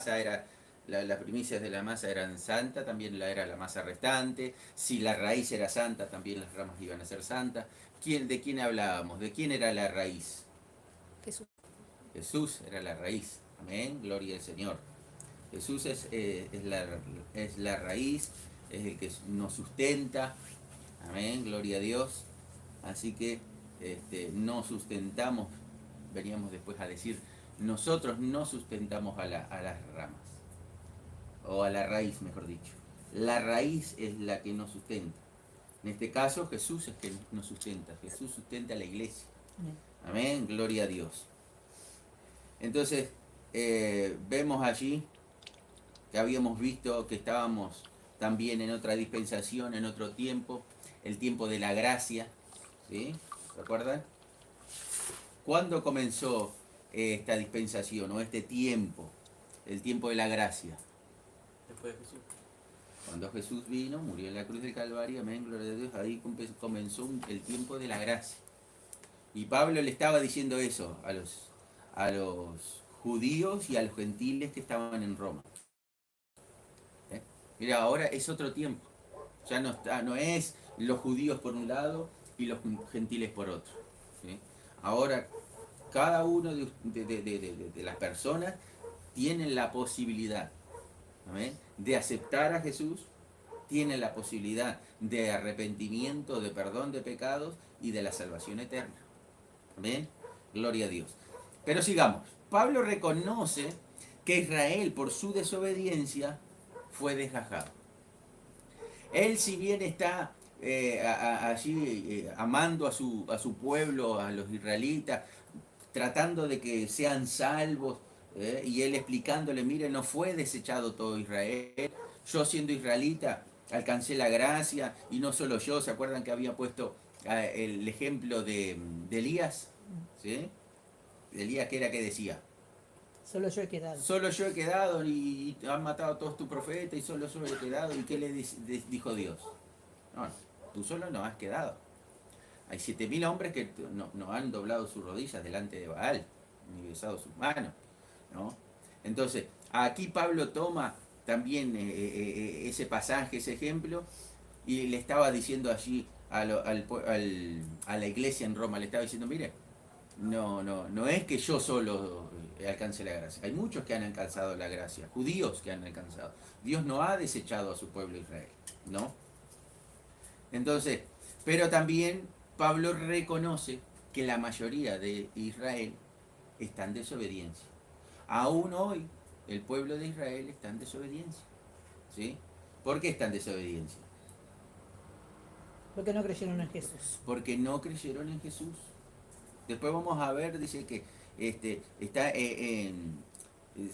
masa era, las primicias de la masa eran santas, también era la masa restante. Si la raíz era santa, también las ramas iban a ser santas. ¿De quién hablábamos? ¿De quién era la raíz? Jesús. Jesús era la raíz. Amén, gloria al Señor. Jesús es la raíz, es el que nos sustenta. Amén, gloria a Dios. Así que no sustentamos, veníamos después a decir, nosotros no sustentamos a las ramas, o a la raíz, mejor dicho. La raíz es la que nos sustenta. En este caso, Jesús es que nos sustenta. Jesús sustenta a la iglesia. Amén, gloria a Dios. Entonces, vemos allí que habíamos visto que estábamos también en otra dispensación, en otro tiempo, el tiempo de la gracia, ¿sí? ¿Recuerdan? ¿Cuándo comenzó esta dispensación o este tiempo? El tiempo de la gracia. Después de Jesús. Cuando Jesús vino, murió en la cruz del Calvario, amén, gloria a Dios, ahí comenzó el tiempo de la gracia. Y Pablo le estaba diciendo eso a los judíos y a los gentiles que estaban en Roma. Mira, ahora es otro tiempo. Ya no es los judíos por un lado y los gentiles por otro. ¿Sí? Ahora, cada uno de las personas tiene la posibilidad, ¿amén?, de aceptar a Jesús, tiene la posibilidad de arrepentimiento, de perdón de pecados y de la salvación eterna. ¿Amén? Gloria a Dios. Pero sigamos. Pablo reconoce que Israel, por su desobediencia, fue desgajado. Él, si bien está allí amando a su pueblo, a los israelitas, tratando de que sean salvos, y él explicándole, mire, no fue desechado todo Israel, yo siendo israelita alcancé la gracia, y no solo yo, ¿se acuerdan que había puesto el ejemplo de Elías? ¿Sí? Elías, ¿qué era que decía? Solo yo he quedado. Solo yo he quedado y han matado a todos tus profetas y solo yo he quedado. ¿Y qué le dijo Dios? No, tú solo no has quedado. Hay 7000 hombres que no han doblado sus rodillas delante de Baal, ni besado sus manos, ¿no? Entonces, aquí Pablo toma también ese pasaje, ese ejemplo, y le estaba diciendo allí a la iglesia en Roma, le estaba diciendo, mire, no es que yo solo alcance la gracia. Hay muchos que han alcanzado la gracia, judíos que han alcanzado. Dios no ha desechado a su pueblo Israel, ¿no? Entonces, pero también Pablo reconoce que la mayoría de Israel está en desobediencia. Aún hoy, el pueblo de Israel está en desobediencia. ¿Sí? ¿Por qué está en desobediencia? Porque no creyeron en Jesús. Porque no creyeron en Jesús. Después vamos a ver, dice que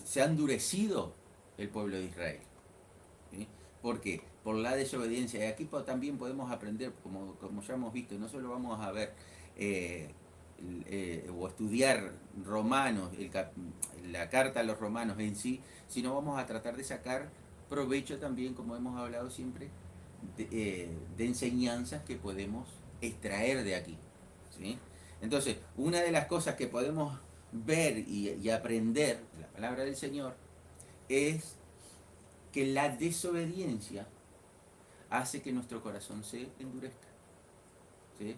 se ha endurecido el pueblo de Israel. ¿Sí? ¿Por qué? Por la desobediencia. Y aquí también podemos aprender, como ya hemos visto, no solo vamos a ver o estudiar Romanos, la carta a los romanos en sí, sino vamos a tratar de sacar provecho también, como hemos hablado siempre, de enseñanzas que podemos extraer de aquí. ¿Sí? Entonces, una de las cosas que podemos ver y aprender de la palabra del Señor es que la desobediencia hace que nuestro corazón se endurezca. ¿Sí?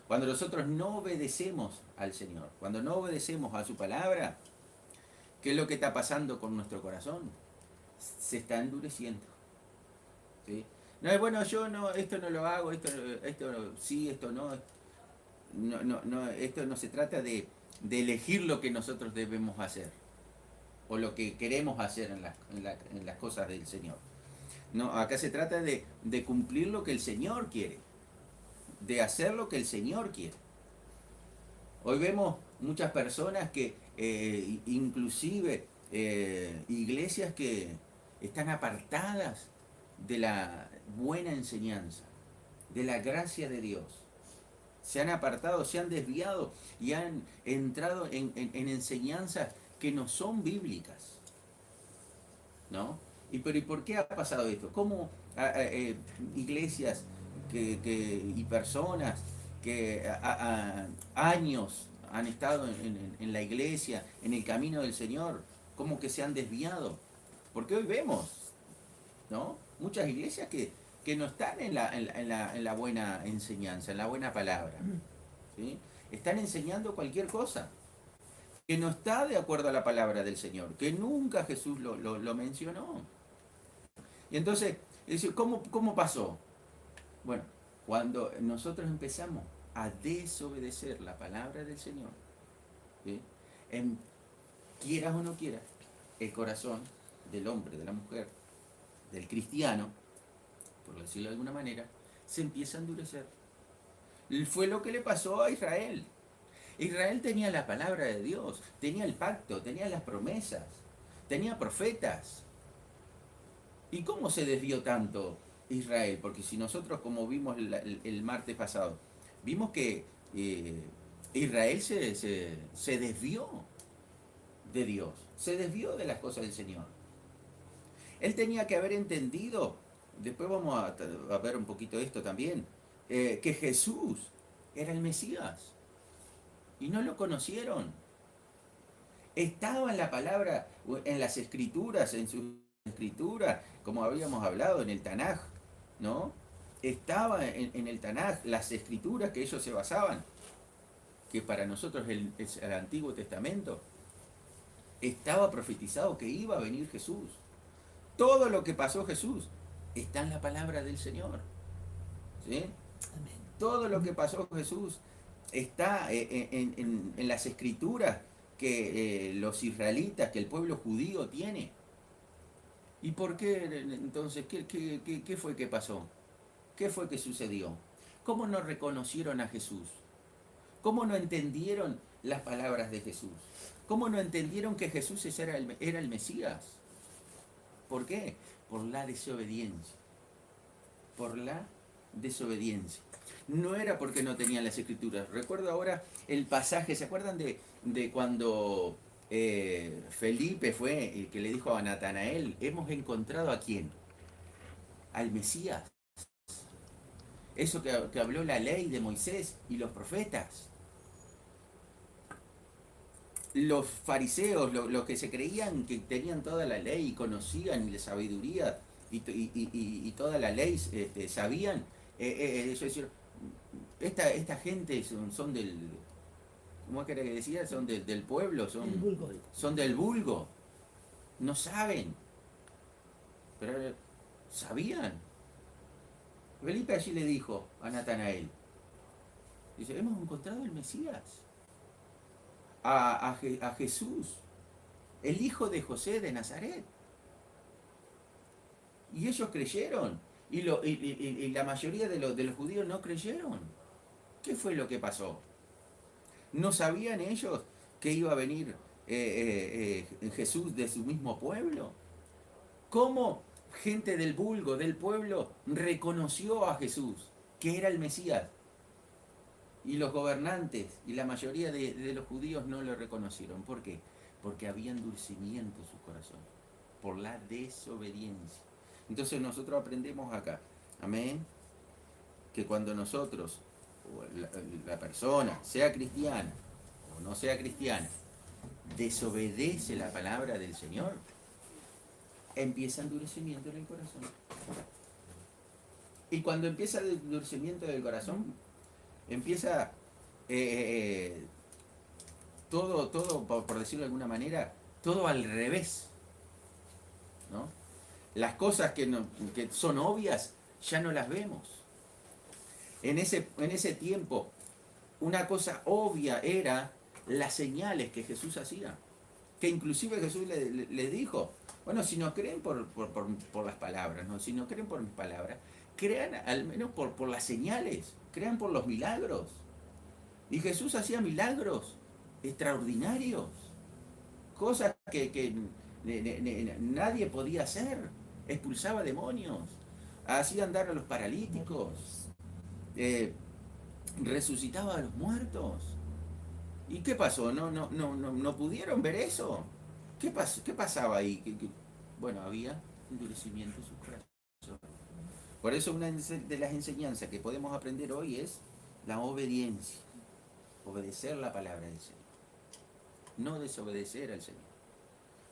Cuando nosotros no obedecemos al Señor, cuando no obedecemos a su palabra, ¿qué es lo que está pasando con nuestro corazón? Se está endureciendo. ¿Sí? No es bueno, yo no, esto no lo hago, esto sí, esto no. Esto no se trata de elegir lo que nosotros debemos hacer o lo que queremos hacer en las cosas del Señor. No, acá se trata de cumplir lo que el Señor quiere, de hacer lo que el Señor quiere. Hoy vemos muchas personas que, inclusive iglesias que están apartadas de la buena enseñanza, de la gracia de Dios. Se han apartado, se han desviado y han entrado en enseñanzas que no son bíblicas, ¿no? ¿Y por qué ha pasado esto? ¿Cómo iglesias y personas que años han estado en la iglesia, en el camino del Señor, cómo que se han desviado? Porque hoy vemos, ¿no? Muchas iglesias que no están en la buena enseñanza, en la buena palabra. ¿Sí? Están enseñando cualquier cosa que no está de acuerdo a la palabra del Señor, que nunca Jesús lo mencionó. Y entonces, ¿cómo pasó? Bueno, cuando nosotros empezamos a desobedecer la palabra del Señor, ¿sí? Quieras o no quieras, el corazón del hombre, de la mujer, del cristiano, por decirlo de alguna manera, se empieza a endurecer. Fue lo que le pasó a Israel. Israel tenía la palabra de Dios, tenía el pacto, tenía las promesas, tenía profetas. ¿Y cómo se desvió tanto Israel? Porque si nosotros, como vimos el martes pasado, vimos que Israel se desvió de Dios, se desvió de las cosas del Señor. Él tenía que haber entendido, después vamos a ver un poquito esto también, que Jesús era el Mesías y no lo conocieron. Estaba en la palabra, en las escrituras, en sus escrituras, como habíamos hablado en el Tanaj, ¿no? Estaba en el Tanaj, las escrituras que ellos se basaban, que para nosotros es el Antiguo Testamento, estaba profetizado que iba a venir Jesús. Todo lo que pasó Jesús está en la palabra del Señor. ¿Sí? Amén. Todo lo que pasó Jesús está en las escrituras que los israelitas, que el pueblo judío tiene. ¿Y por qué entonces? ¿Qué fue que pasó? ¿Qué fue que sucedió? ¿Cómo no reconocieron a Jesús? ¿Cómo no entendieron las palabras de Jesús? ¿Cómo no entendieron que Jesús era el Mesías? ¿Por qué? Por la desobediencia. Por la desobediencia. No era porque no tenían las escrituras. Recuerdo ahora el pasaje, ¿se acuerdan de cuando Felipe fue el que le dijo a Natanael, hemos encontrado a quién? Al Mesías. Eso que habló la ley de Moisés y los profetas. Los fariseos, los que se creían que tenían toda la ley y conocían y la sabiduría y toda la ley sabían, ellos decían, esta gente son del, ¿cómo es que era que decía? Son del pueblo, El vulgo. son del vulgo, no saben, pero sabían. Felipe allí le dijo a Natanael, dice, hemos encontrado el Mesías, a Jesús, el hijo de José de Nazaret. Y ellos creyeron, y la mayoría de los judíos no creyeron. ¿Qué fue lo que pasó? ¿No sabían ellos que iba a venir Jesús de su mismo pueblo? ¿Cómo gente del vulgo, del pueblo, reconoció a Jesús, que era el Mesías? Y los gobernantes y la mayoría de los judíos no lo reconocieron. ¿Por qué? Porque había endurecimiento en sus corazones, por la desobediencia. Entonces nosotros aprendemos acá, amén, que cuando nosotros, o la persona, sea cristiana o no sea cristiana, desobedece la palabra del Señor, empieza endurecimiento en el corazón. Y cuando empieza el endurecimiento del corazón, empieza todo, por decirlo de alguna manera, todo al revés, ¿no? Las cosas que son obvias ya no las vemos. En ese tiempo, una cosa obvia era las señales que Jesús hacía. Que inclusive Jesús le dijo, bueno, si no creen por las palabras, ¿no? Si no creen por mis palabras, crean al menos por las señales, crean por los milagros. Y Jesús hacía milagros extraordinarios, cosas que nadie podía hacer. Expulsaba demonios, hacía andar a los paralíticos, resucitaba a los muertos. ¿Y qué pasó? ¿No pudieron ver eso? ¿Qué pasaba ahí? Bueno, había endurecimiento en sus corazones. Por eso una de las enseñanzas que podemos aprender hoy es la obediencia. Obedecer la palabra del Señor. No desobedecer al Señor.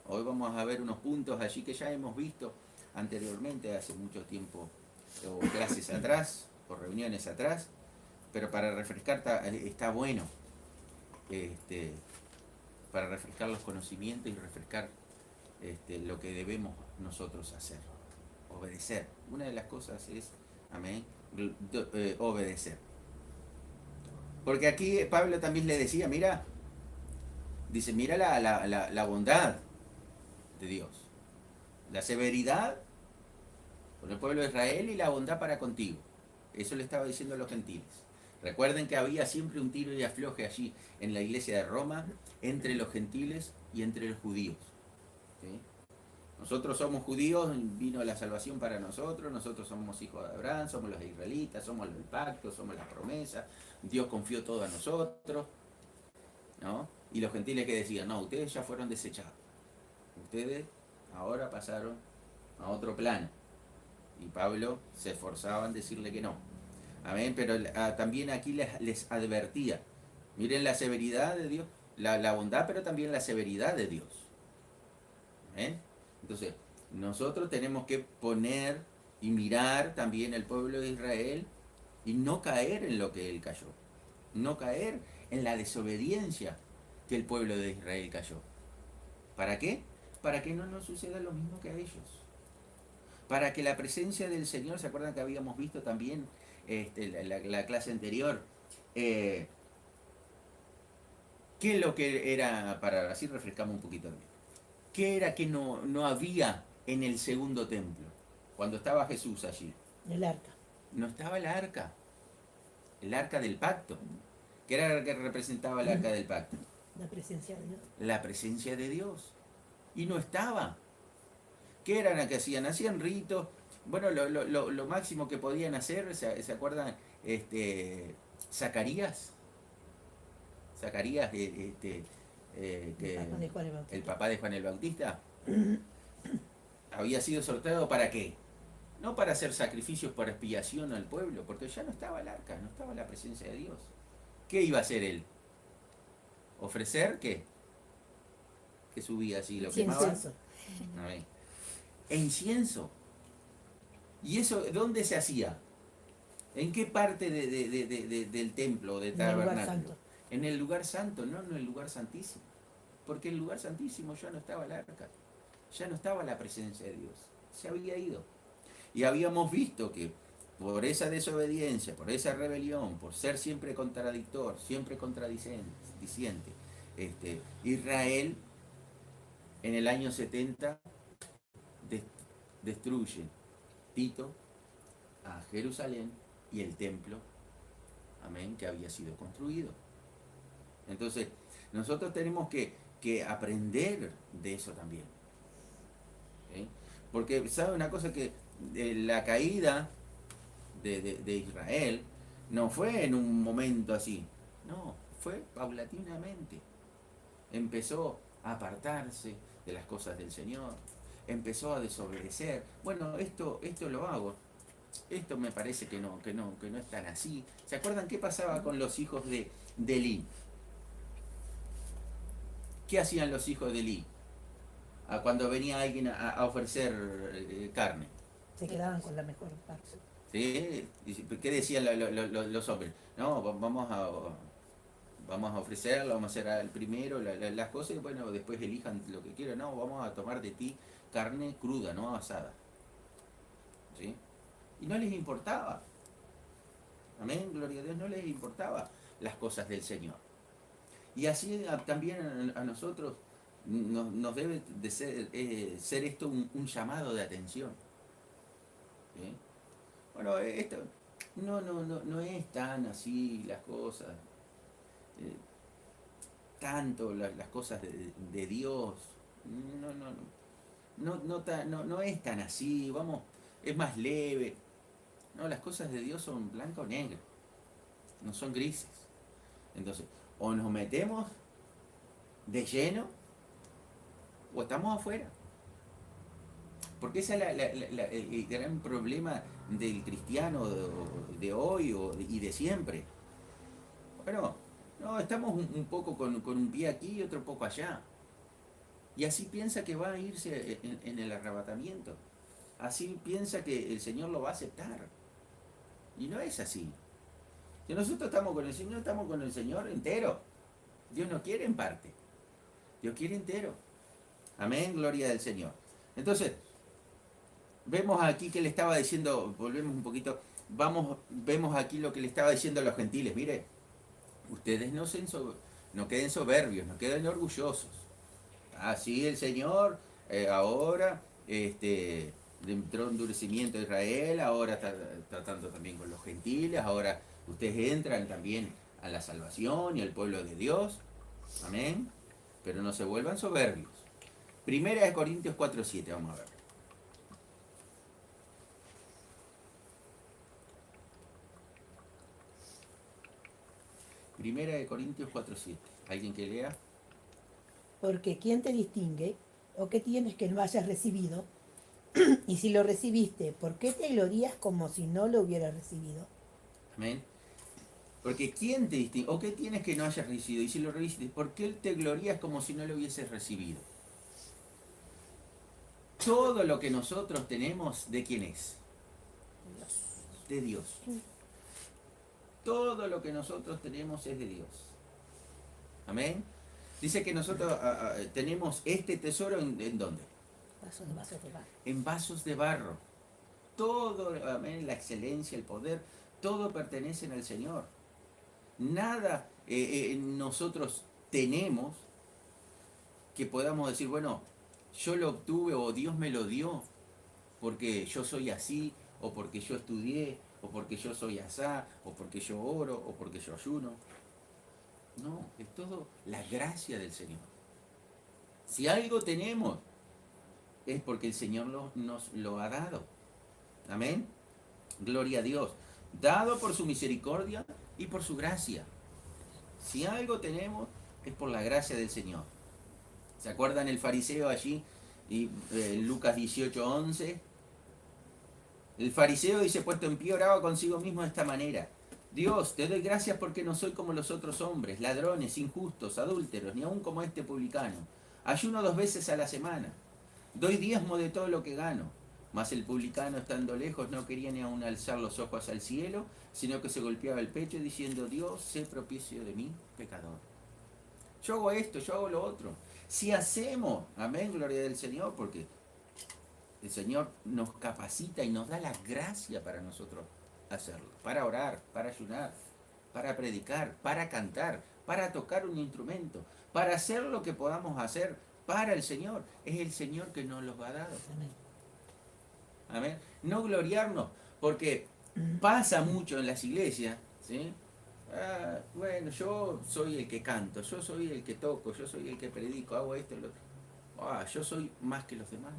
Hoy vamos a ver unos puntos allí que ya hemos visto anteriormente, hace mucho tiempo, o clases atrás, o reuniones atrás, pero para refrescar está bueno, para refrescar los conocimientos y refrescar lo que debemos nosotros hacer, obedecer. Una de las cosas es, amén, obedecer. Porque aquí Pablo también le decía, mira la bondad de Dios, la severidad con el pueblo de Israel y la bondad para contigo. Eso le estaba diciendo a los gentiles. Recuerden que había siempre un tiro y afloje allí en la iglesia de Roma entre los gentiles y entre los judíos. ¿Sí? Nosotros somos judíos, vino la salvación para nosotros somos hijos de Abraham, somos los israelitas, somos el pacto, somos la promesa, Dios confió todo a nosotros, ¿no? Y los gentiles que decían, no, ustedes ya fueron desechados, ustedes ahora pasaron a otro plano. Y Pablo se esforzaba en decirle que no. Amén, pero también aquí les advertía, miren la severidad de Dios, la bondad, pero también la severidad de Dios. Amén. Entonces, nosotros tenemos que poner y mirar también el pueblo de Israel y no caer en lo que él cayó. No caer en la desobediencia que el pueblo de Israel cayó. ¿Para qué? Para que no nos suceda lo mismo que a ellos. Para que la presencia del Señor, ¿se acuerdan que habíamos visto también la clase anterior? ¿Qué es lo que era, para así refrescamos un poquito también? ¿Qué era que no había en el segundo templo? Cuando estaba Jesús allí. El arca. No estaba el arca del pacto. ¿Qué era lo que representaba el arca del pacto? La presencia de Dios. La presencia de Dios. Y no estaba. ¿Qué eran las que hacían? Hacían ritos. Bueno, lo máximo que podían hacer, ¿se acuerdan? Zacarías. Zacarías, el papá de Juan el Bautista, había sido sorteado ¿para qué? No para hacer sacrificios por expiación al pueblo, porque ya no estaba el arca, no estaba la presencia de Dios. ¿Qué iba a hacer él? ¿Ofrecer qué? ¿Qué subía así? ¿Lo quemaba? Incienso. ¿Y eso dónde se hacía? ¿En qué parte del templo, del tabernáculo? En el lugar santo, no en el lugar santísimo. Porque en el lugar santísimo ya no estaba el arca, ya no estaba la presencia de Dios, se había ido. Y habíamos visto que por esa desobediencia, por esa rebelión, por ser siempre contradictor, siempre contradiciente, Israel en el año 70 destruye Tito a Jerusalén y el templo, amén, que había sido construido. Entonces, nosotros tenemos que aprender de eso también. ¿Sí? Porque, ¿sabe una cosa? Que la caída de Israel no fue en un momento así, no, fue paulatinamente. Empezó a apartarse de las cosas del Señor, empezó a desobedecer. Bueno, esto lo hago. Esto me parece que no es tan así. ¿Se acuerdan qué pasaba con los hijos de Elí? ¿Qué hacían los hijos de Elí cuando venía alguien a ofrecer carne? Se quedaban con la mejor parte. ¿Sí? ¿Qué decían los hombres? No, vamos a ofrecerlo, vamos a hacer el primero las cosas y bueno, después elijan lo que quieran. No, vamos a tomar de ti carne cruda, no asada. ¿Sí? Y no les importaba. Amén, gloria a Dios, no les importaba las cosas del Señor. Y así también a nosotros nos debe de ser esto un llamado de atención. ¿Sí? Bueno, esto no es tan así las cosas, tanto las cosas de Dios, no es tan así, vamos, es más leve. No, las cosas de Dios son blanco o negro, no son grises. Entonces, o nos metemos de lleno o estamos afuera. Porque ese es el gran problema del cristiano de hoy y de siempre. Bueno, no, estamos un poco con un pie aquí y otro poco allá. Y así piensa que va a irse en el arrebatamiento. Así piensa que el Señor lo va a aceptar. Y no es así. Si nosotros estamos con el Señor entero. Dios no quiere en parte. Dios quiere entero. Amén, gloria del Señor. Entonces, vemos aquí que le estaba diciendo, volvemos un poquito, vemos aquí lo que le estaba diciendo a los gentiles. Mire, ustedes no queden soberbios, no queden orgullosos. Así el Señor ahora entró endurecimiento de Israel, ahora está tratando también con los gentiles, ahora ustedes entran también a la salvación y al pueblo de Dios. Amén. Pero no se vuelvan soberbios. Primera de Corintios 4:7, vamos a ver. Primera de Corintios 4:7. ¿Alguien que lea? Porque ¿quién te distingue? ¿O qué tienes que no hayas recibido? Y si lo recibiste, ¿por qué te glorías como si no lo hubieras recibido? Amén. Porque ¿quién te distingue? ¿O qué tienes que no hayas recibido? Y si lo recibiste, ¿por qué te glorías como si no lo hubieses recibido? Todo lo que nosotros tenemos, ¿de quién es? De Dios. Todo lo que nosotros tenemos es de Dios. Amén. Dice que nosotros tenemos este tesoro ¿en dónde? Vasos de barro. En vasos de barro. Todo, amén, la excelencia, el poder, todo pertenecen al Señor. Nada nosotros tenemos que podamos decir, bueno, yo lo obtuve o Dios me lo dio porque yo soy así, o porque yo estudié, o porque yo soy asá, o porque yo oro, o porque yo ayuno. No, es todo la gracia del Señor. Si algo tenemos, es porque el Señor nos lo ha dado. Amén. Gloria a Dios. Dado por su misericordia y por su gracia. Si algo tenemos, es por la gracia del Señor. ¿Se acuerdan el fariseo allí? Y Lucas 18:11. El fariseo dice, puesto en pie, oraba consigo mismo de esta manera. Dios, te doy gracias porque no soy como los otros hombres, ladrones, injustos, adúlteros, ni aun como este publicano. Ayuno 2 veces a la semana. Doy diezmo de todo lo que gano. Mas el publicano, estando lejos, no quería ni aun alzar los ojos al cielo, sino que se golpeaba el pecho diciendo, Dios, sé propicio de mí, pecador. Yo hago esto, yo hago lo otro. Si hacemos, amén, gloria del Señor, porque el Señor nos capacita y nos da la gracia para nosotros hacerlo. Para orar, para ayunar, para predicar, para cantar, para tocar un instrumento, para hacer lo que podamos hacer para el Señor. Es el Señor que nos los ha dado. Amén. Amén. No gloriarnos, porque pasa mucho en las iglesias, ¿sí? Bueno, yo soy el que canto, yo soy el que toco, yo soy el que predico, hago esto y lo otro. Yo soy más que los demás.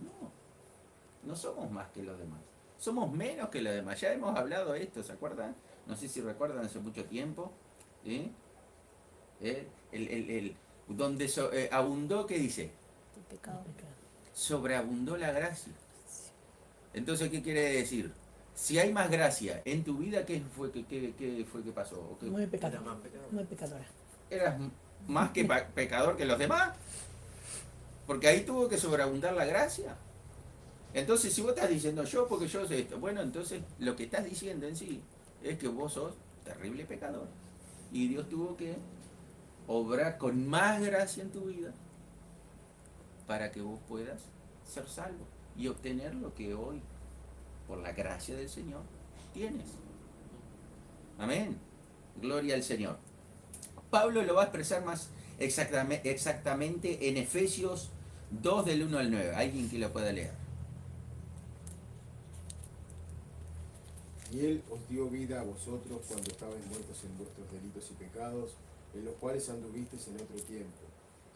No somos más que los demás. Somos menos que los demás. Ya hemos hablado de esto, ¿se acuerdan? No sé si recuerdan hace mucho tiempo. ¿Sí? Donde abundó, ¿qué dice? Tu pecado. Sobreabundó la gracia. Entonces, ¿qué quiere decir? Si hay más gracia en tu vida, ¿qué fue que pasó? ¿O qué? Muy Era pecadora. más pecador. Muy pecadora. ¿Eras más que pecador que los demás? Porque ahí tuvo que sobreabundar la gracia. Entonces, si vos estás diciendo yo, porque yo sé esto, bueno, entonces lo que estás diciendo en sí es que vos sos terrible pecador. Y Dios tuvo que obrar con más gracia en tu vida para que vos puedas ser salvo y obtener lo que hoy, por la gracia del Señor, tienes. Amén. Gloria al Señor. Pablo lo va a expresar más exactamente en Efesios 2 del 1 al 9. Alguien que lo pueda leer. Y Él os dio vida a vosotros cuando estabais muertos en vuestros delitos y pecados, en los cuales anduvisteis en otro tiempo,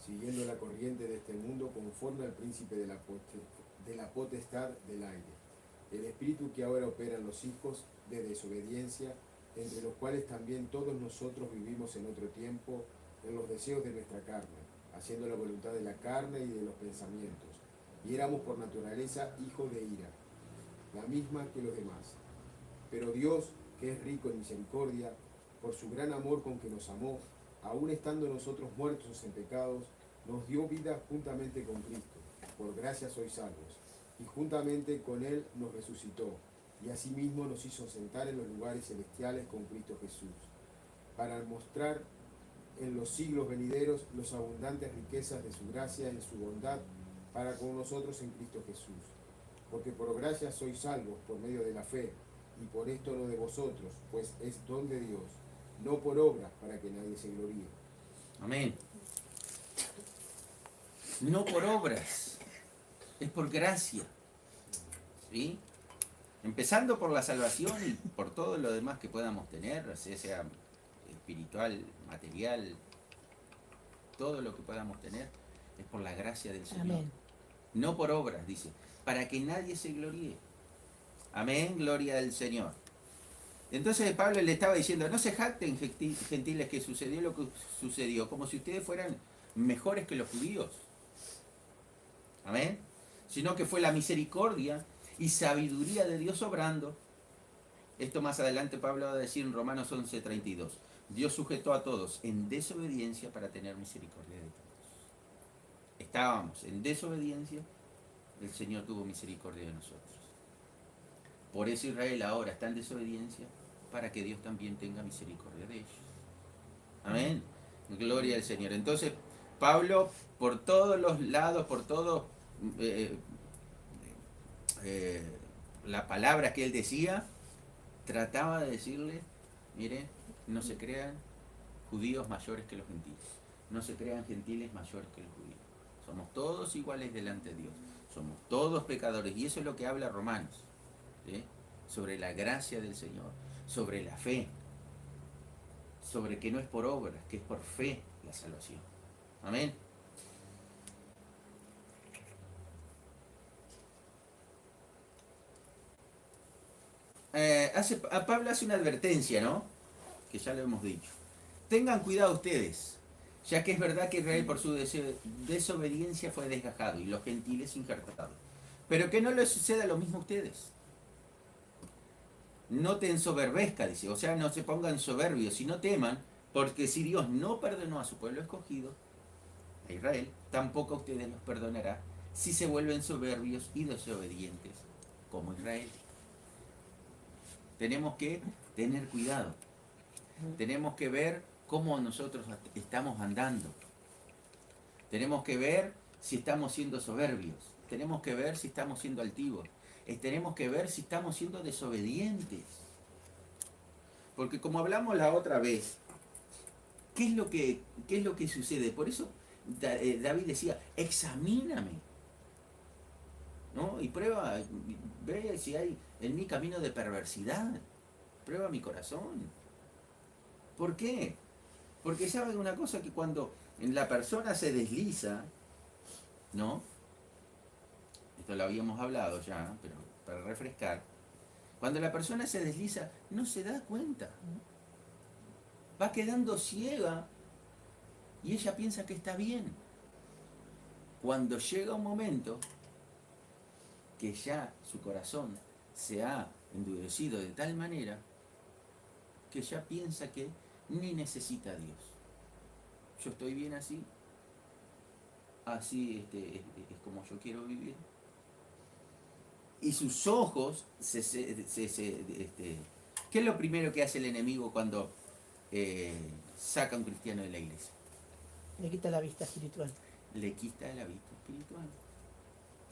siguiendo la corriente de este mundo conforme al príncipe de la potestad del aire, el espíritu que ahora opera en los hijos de desobediencia, entre los cuales también todos nosotros vivimos en otro tiempo, en los deseos de nuestra carne, haciendo la voluntad de la carne y de los pensamientos, y éramos por naturaleza hijos de ira, la misma que los demás. Pero Dios, que es rico en misericordia, por su gran amor con que nos amó, aun estando nosotros muertos en pecados, nos dio vida juntamente con Cristo. Por gracia sois salvos. Y juntamente con Él nos resucitó. Y asimismo nos hizo sentar en los lugares celestiales con Cristo Jesús, para mostrar en los siglos venideros las abundantes riquezas de su gracia y su bondad para con nosotros en Cristo Jesús. Porque por gracia sois salvos por medio de la fe, y por esto no de vosotros, pues es don de Dios, no por obras para que nadie se gloríe. Amén. No por obras, es por gracia. ¿Sí? Empezando por la salvación y por todo lo demás que podamos tener, sea espiritual, material, todo lo que podamos tener, es por la gracia del Señor. Amén. No por obras, dice, para que nadie se gloríe. Amén, gloria al Señor. Entonces Pablo le estaba diciendo, no se jacten gentiles que sucedió lo que sucedió, como si ustedes fueran mejores que los judíos. Amén. Sino que fue la misericordia y sabiduría de Dios obrando. Esto más adelante Pablo va a decir en Romanos 11:32. Dios sujetó a todos en desobediencia para tener misericordia de todos. Estábamos en desobediencia, el Señor tuvo misericordia de nosotros. Por eso Israel ahora está en desobediencia, para que Dios también tenga misericordia de ellos. Amén. Gloria al Señor. Entonces, Pablo, por todos los lados, por todo la palabra que él decía, trataba de decirle, mire, no se crean judíos mayores que los gentiles, no se crean gentiles mayores que los judíos. Somos todos iguales delante de Dios, somos todos pecadores, y eso es lo que habla Romanos, ¿sí? Sobre la gracia del Señor, sobre la fe, sobre que no es por obras, que es por fe la salvación. Amén. Pablo hace una advertencia, ¿no? Que ya lo hemos dicho. Tengan cuidado ustedes, ya que es verdad que Israel por su desobediencia fue desgajado y los gentiles injertados. Pero que no les suceda lo mismo a ustedes. No te ensoberbezca, dice, o sea, no se pongan soberbios, sino teman, porque si Dios no perdonó a su pueblo escogido, a Israel, tampoco a ustedes los perdonará si se vuelven soberbios y desobedientes como Israel. Tenemos que tener cuidado. Tenemos que ver cómo nosotros estamos andando. Tenemos que ver si estamos siendo soberbios. Tenemos que ver si estamos siendo altivos. Tenemos que ver si estamos siendo desobedientes. Porque como hablamos la otra vez, ¿qué es lo que sucede? Por eso David decía, examíname, ¿no? Y prueba, ve si hay en mí camino de perversidad. Prueba mi corazón. ¿Por qué? Porque saben una cosa, que cuando la persona se desliza, ¿no? Esto lo habíamos hablado ya, pero para refrescar. Cuando la persona se desliza, no se da cuenta. Va quedando ciega y ella piensa que está bien. Cuando llega un momento que ya su corazón se ha endurecido de tal manera que ya piensa que ni necesita a Dios. Yo estoy bien así, así es como yo quiero vivir. Y sus ojos ¿qué es lo primero que hace el enemigo cuando saca a un cristiano de la iglesia? Le quita la vista espiritual. Le quita la vista espiritual.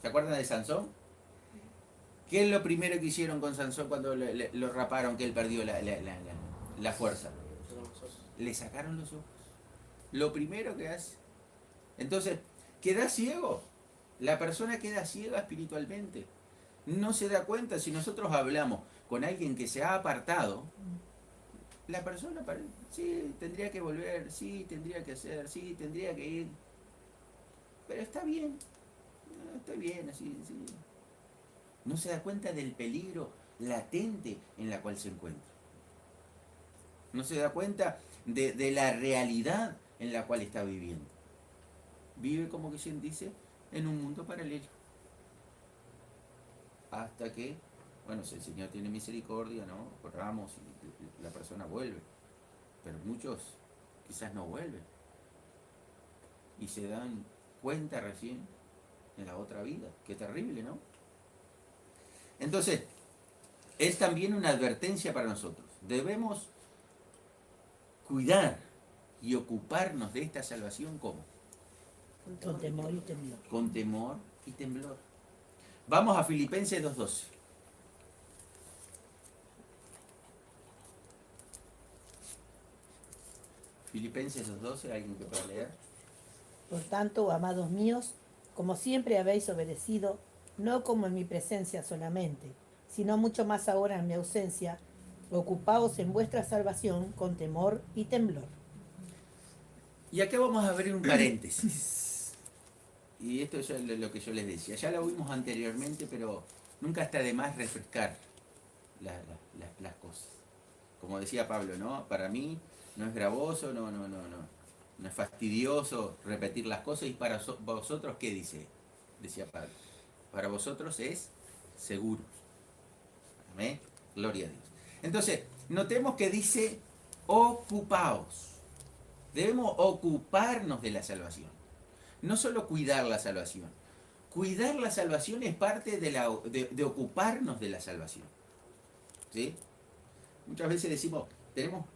¿Se acuerdan de Sansón? ¿Qué es lo primero que hicieron con Sansón cuando lo raparon, que él perdió la fuerza? Le sacaron los ojos. Lo primero que hace. Entonces, queda ciego. La persona queda ciega espiritualmente. No se da cuenta. Si nosotros hablamos con alguien que se ha apartado, la persona sí, tendría que volver, sí, tendría que hacer, sí, tendría que ir. Pero está bien. Estoy bien, así, sí. No se da cuenta del peligro latente en la cual se encuentra. No se da cuenta de la realidad en la cual está viviendo. Vive, como que se dice, en un mundo paralelo. Hasta que, bueno, si el Señor tiene misericordia, ¿no? Corramos y la persona vuelve. Pero muchos quizás no vuelven. y se dan cuenta recién en la otra vida. Qué terrible, ¿no? Entonces, es también una advertencia para nosotros. Debemos cuidar y ocuparnos de esta salvación ¿cómo? Con temor y temblor. Con temor y temblor. Vamos a Filipenses 2:12. Filipenses 2:12, ¿alguien que pueda leer? Por tanto, amados míos, como siempre habéis obedecido, no como en mi presencia solamente, sino mucho más ahora en mi ausencia, ocupaos en vuestra salvación con temor y temblor. Y acá vamos a abrir un paréntesis. Y esto es lo que yo les decía. Ya lo vimos anteriormente, pero nunca está de más refrescar las cosas. Como decía Pablo, ¿no? Para mí no es gravoso, no es fastidioso repetir las cosas. Y para vosotros, ¿qué dice? Decía Pablo. Para vosotros es seguro. Amén. Gloria a Dios. Entonces, notemos que dice ocupaos. Debemos ocuparnos de la salvación. No solo cuidar la salvación. Cuidar la salvación es parte de ocuparnos de la salvación. ¿Sí? Muchas veces decimos, tenemos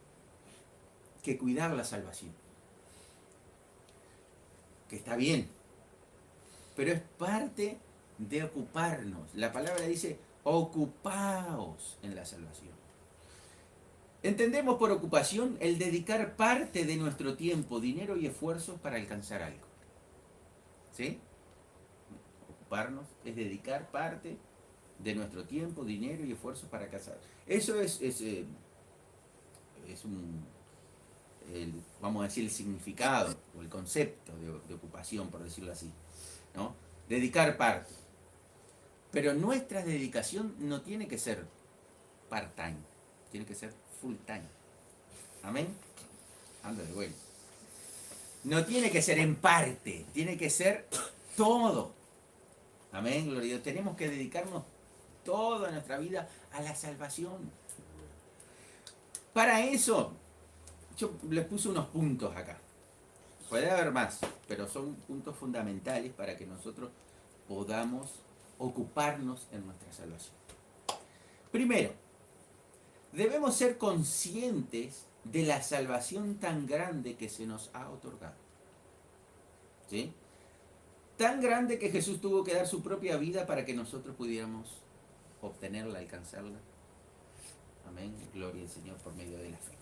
que cuidar la salvación. Que está bien. Pero es parte de ocuparnos. La palabra dice, ocupaos en la salvación. Entendemos por ocupación el dedicar parte de nuestro tiempo, dinero y esfuerzos para alcanzar algo. ¿Sí? Ocuparnos es dedicar parte de nuestro tiempo, dinero y esfuerzos para alcanzar. Eso es vamos a decir, el significado o el concepto de ocupación, por decirlo así, ¿no? Dedicar parte. Pero nuestra dedicación no tiene que ser part-time, tiene que ser full-time. ¿Amén? Ándale, bueno. No tiene que ser en parte, tiene que ser todo. Amén, gloria a Dios. Tenemos que dedicarnos toda nuestra vida a la salvación. Para eso, yo les puse unos puntos acá. Puede haber más, pero son puntos fundamentales para que nosotros podamos ocuparnos en nuestra salvación. Primero, debemos ser conscientes de la salvación tan grande que se nos ha otorgado. ¿Sí? Tan grande que Jesús tuvo que dar su propia vida para que nosotros pudiéramos obtenerla, alcanzarla. Amén. Gloria al Señor por medio de la fe.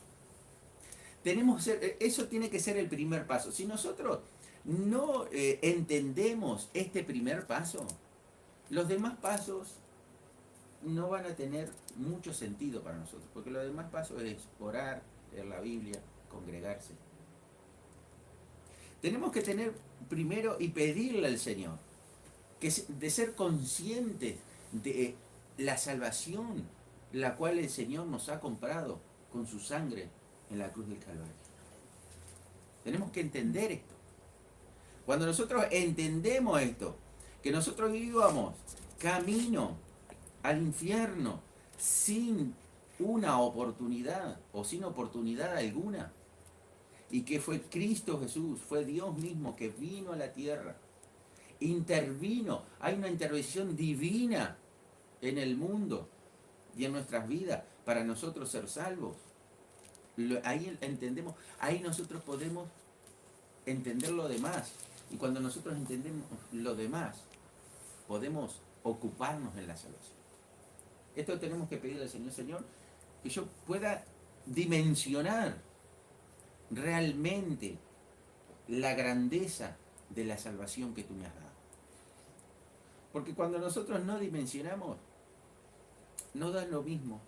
Eso tiene que ser el primer paso. Si nosotros no entendemos este primer paso, los demás pasos no van a tener mucho sentido para nosotros, porque los demás pasos es orar, leer la Biblia, congregarse. Tenemos que tener primero y pedirle al Señor de ser conscientes de la salvación, la cual el Señor nos ha comprado con su sangre en la cruz del Calvario. Tenemos que entender esto. Cuando nosotros entendemos esto, que nosotros íbamos camino al infierno sin una oportunidad o sin oportunidad alguna, y que fue Cristo Jesús, fue Dios mismo que vino a la tierra, intervino, hay una intervención divina en el mundo y en nuestras vidas para nosotros ser salvos. Ahí entendemos, ahí nosotros podemos entender lo demás, y cuando nosotros entendemos lo demás, podemos ocuparnos en la salvación. Esto tenemos que pedirle al Señor, Señor, que yo pueda dimensionar realmente la grandeza de la salvación que tú me has dado. Porque cuando nosotros no dimensionamos, no da lo mismo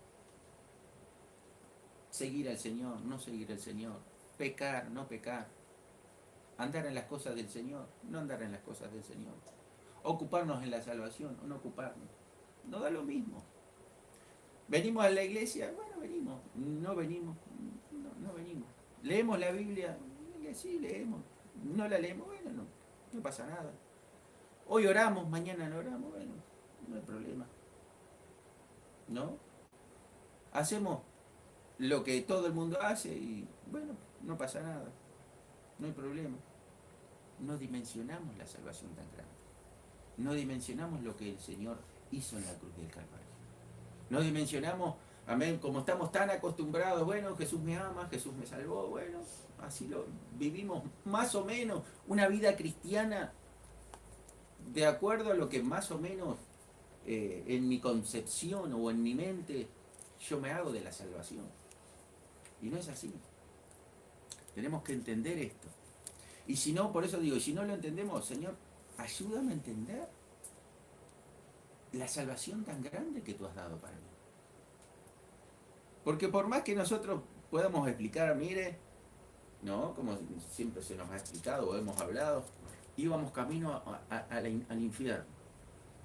seguir al Señor, no seguir al Señor, pecar, no pecar, andar en las cosas del Señor, no andar en las cosas del Señor, ocuparnos en la salvación o no ocuparnos, no da lo mismo. ¿Venimos a la iglesia? Bueno, venimos. ¿No venimos? No venimos. ¿Leemos la Biblia? Sí, leemos. ¿No la leemos? Bueno, no pasa nada. Hoy oramos, mañana no oramos, bueno, no hay problema. ¿No? Hacemos lo que todo el mundo hace y bueno, no pasa nada. No hay problema. no dimensionamos la salvación tan grande. No dimensionamos lo que el Señor hizo en la cruz del Calvario. No dimensionamos, amén, como estamos tan acostumbrados, bueno, Jesús me ama, Jesús me salvó, bueno, así lo vivimos más o menos una vida cristiana de acuerdo a lo que más o menos en mi concepción o en mi mente yo me hago de la salvación. Y no es así. Tenemos que entender esto. Y si no, por eso digo, si no lo entendemos, Señor, ayúdame a entender la salvación tan grande que tú has dado para mí. Porque por más que nosotros podamos explicar, mire, ¿no? Como siempre se nos ha explicado o hemos hablado, íbamos camino al infierno.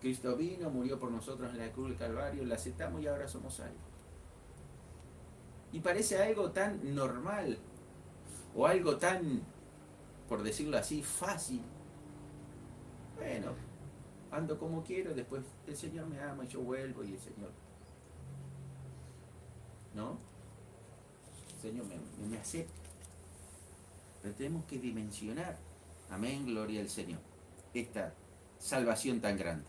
Cristo vino, murió por nosotros en la cruz del Calvario, la aceptamos y ahora somos salvos. Y parece algo tan normal, o algo tan, por decirlo así, fácil. Bueno, ando como quiero, después el Señor me ama y yo vuelvo y el Señor, ¿no? El Señor me acepta. Pero tenemos que dimensionar, amén, gloria al Señor, esta salvación tan grande.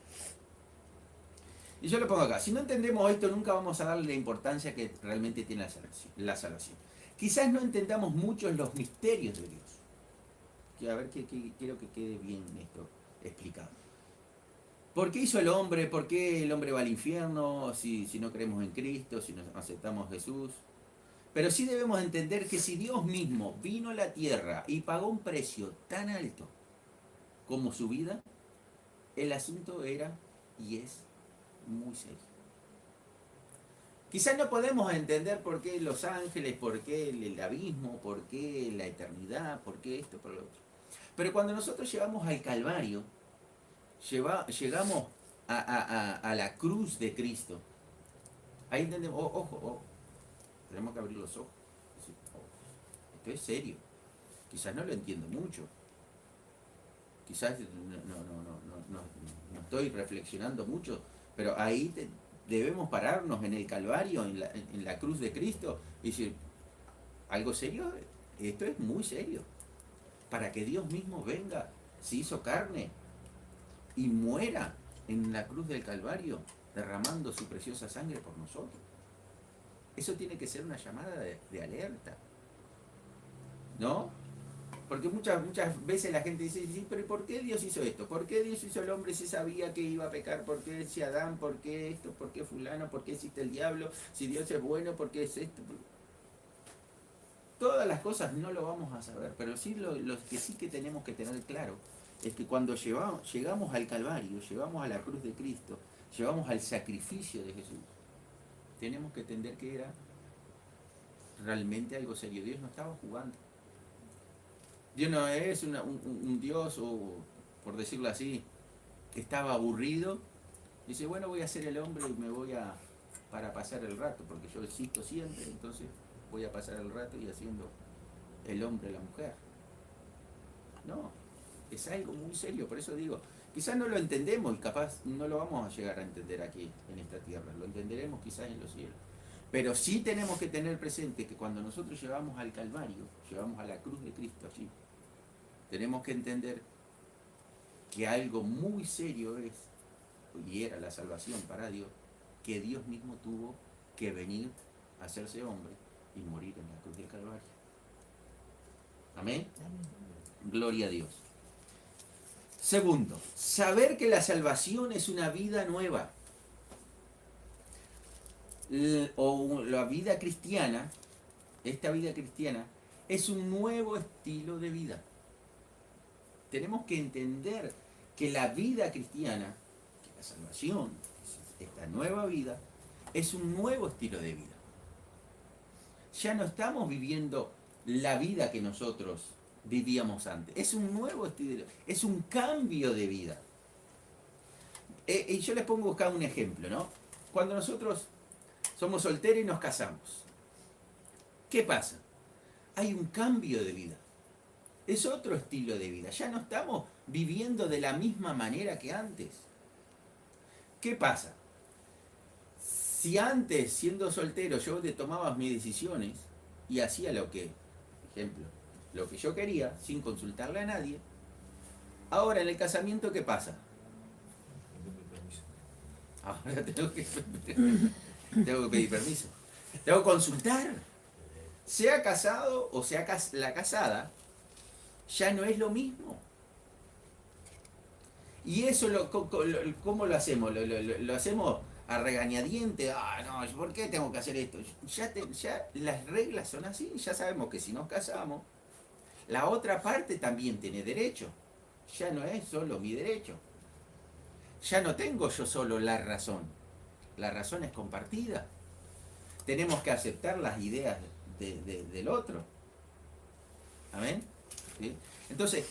Y yo lo pongo acá, si no entendemos esto nunca vamos a darle la importancia que realmente tiene la salvación. Quizás no entendamos mucho los misterios de Dios. Que a ver, quiero que quede bien esto explicado. ¿Por qué hizo el hombre? ¿Por qué el hombre va al infierno si no creemos en Cristo, si no aceptamos a Jesús? Pero sí debemos entender que si Dios mismo vino a la tierra y pagó un precio tan alto como su vida, el asunto era y es muy serio. Quizás no podemos entender por qué los ángeles, por qué el abismo, por qué la eternidad, por qué esto, por lo otro. Pero cuando nosotros llegamos al Calvario, llegamos a la cruz de Cristo, ahí entendemos, ojo, tenemos que abrir los ojos. Esto es serio. Quizás no lo entiendo mucho. Quizás no estoy reflexionando mucho, pero ahí debemos pararnos en el Calvario, en la cruz de Cristo, y decir, ¿algo serio? Esto es muy serio. Para que Dios mismo venga, se hizo carne y muera en la cruz del Calvario, derramando su preciosa sangre por nosotros. Eso tiene que ser una llamada de alerta, ¿no? Porque muchas veces la gente dice, sí, pero ¿por qué Dios hizo esto? ¿Por qué Dios hizo al hombre si sabía que iba a pecar? ¿Por qué ese Adán? ¿Por qué esto? ¿Por qué fulano? ¿Por qué existe el diablo? Si Dios es bueno, ¿por qué es esto? Todas las cosas no lo vamos a saber, pero sí lo que sí que tenemos que tener claro es que cuando llegamos al Calvario, llegamos a la cruz de Cristo, llegamos al sacrificio de Jesús, tenemos que entender que era realmente algo serio. Dios no estaba jugando. Dios no es un Dios, o por decirlo así, que estaba aburrido. Dice, bueno, voy a ser el hombre y me voy para pasar el rato, porque yo existo siempre, entonces voy a pasar el rato y haciendo el hombre la mujer. No, es algo muy serio, por eso digo, quizás no lo entendemos y capaz no lo vamos a llegar a entender aquí en esta tierra, lo entenderemos quizás en los cielos. Pero sí tenemos que tener presente que cuando nosotros llegamos al Calvario, llegamos a la cruz de Cristo allí, tenemos que entender que algo muy serio es, y era la salvación para Dios, que Dios mismo tuvo que venir a hacerse hombre y morir en la cruz del Calvario. Amén. Gloria a Dios. Segundo, saber que la salvación es una vida nueva. O la vida cristiana, esta vida cristiana, es un nuevo estilo de vida. Tenemos que entender que la vida cristiana, que la salvación, esta nueva vida, es un nuevo estilo de vida. Ya no estamos viviendo la vida que nosotros vivíamos antes. Es un nuevo estilo, es un cambio de vida. Y yo les pongo acá un ejemplo, ¿no? Cuando nosotros somos solteros y nos casamos, ¿qué pasa? Hay un cambio de vida. Es otro estilo de vida. Ya no estamos viviendo de la misma manera que antes. ¿Qué pasa? Si antes, siendo soltero, yo tomaba mis decisiones y hacía lo que, por ejemplo, lo que yo quería, sin consultarle a nadie, Ahora, en el casamiento, ¿qué pasa? Ahora tengo que pedir permiso. Tengo que consultar. Sea casado o sea la casada, ya no es lo mismo. Y eso, ¿cómo lo hacemos? Lo hacemos a regañadiente. Ah, no, ¿por qué tengo que hacer esto? Ya las reglas son así. Ya sabemos que si nos casamos, la otra parte también tiene derecho. Ya no es solo mi derecho. Ya no tengo yo solo la razón. La razón es compartida. Tenemos que aceptar las ideas del otro. ¿Amén? ¿Sí? Entonces,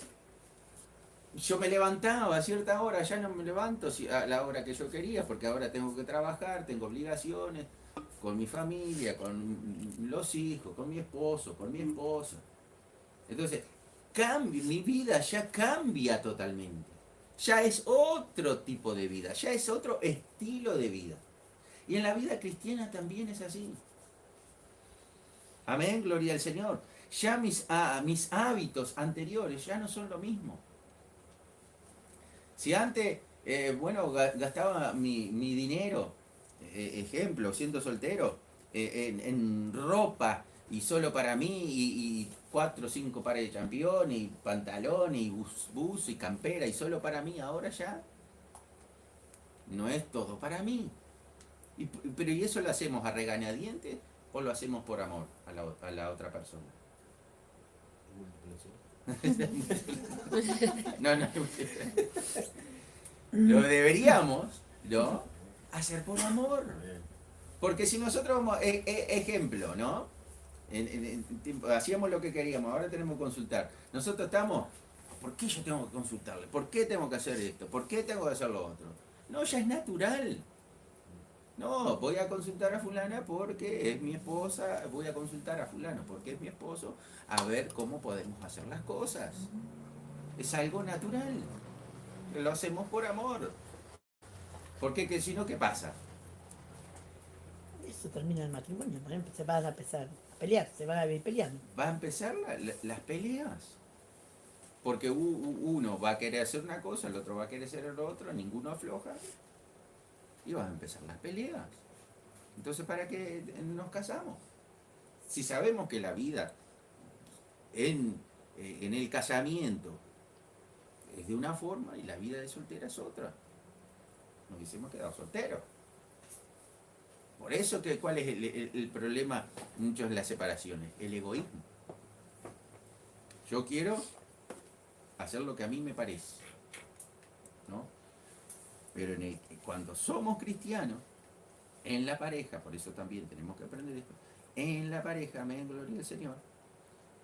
yo me levantaba a cierta hora, ya no me levanto a la hora que yo quería, porque ahora tengo que trabajar, tengo obligaciones con mi familia, con los hijos, con mi esposo, con mi esposa. Entonces, mi vida ya cambia totalmente. Ya es otro tipo de vida, ya es otro estilo de vida. Y en la vida cristiana también es así. Amén, gloria al Señor. Ya mis hábitos anteriores ya no son lo mismo. Si antes, gastaba mi dinero, ejemplo, siendo soltero, en ropa y solo para mí, y 4 o 5 pares de championes, y pantalones, y bus y campera, y solo para mí, ahora ya no es todo para mí. Pero ¿y eso lo hacemos a regañadientes o lo hacemos por amor a la otra persona? No. Lo deberíamos, ¿no? Hacer por amor. Porque si nosotros vamos, ejemplo, ¿no? Hacíamos lo que queríamos, ahora tenemos que consultar. Nosotros estamos, ¿por qué yo tengo que consultarle? ¿Por qué tengo que hacer esto? ¿Por qué tengo que hacer lo otro? No, ya es natural. No, voy a consultar a fulana porque es mi esposa, voy a consultar a fulano porque es mi esposo, a ver cómo podemos hacer las cosas. Es algo natural. Lo hacemos por amor. Porque que si no, ¿qué pasa? Eso termina el matrimonio, por ejemplo, se van a empezar a pelear, se van a vivir peleando. Va a empezar las peleas. Porque uno va a querer hacer una cosa, el otro va a querer hacer el otro, ninguno afloja. Y van a empezar las peleas. Entonces, ¿para qué nos casamos? Si sabemos que la vida en el casamiento es de una forma y la vida de soltera es otra, nos hubiésemos quedado solteros. Por eso, ¿cuál es el problema muchos de las separaciones? El egoísmo. Yo quiero hacer lo que a mí me parece, ¿no? Pero cuando somos cristianos, en la pareja, por eso también tenemos que aprender esto, en la pareja, amén, gloria al Señor,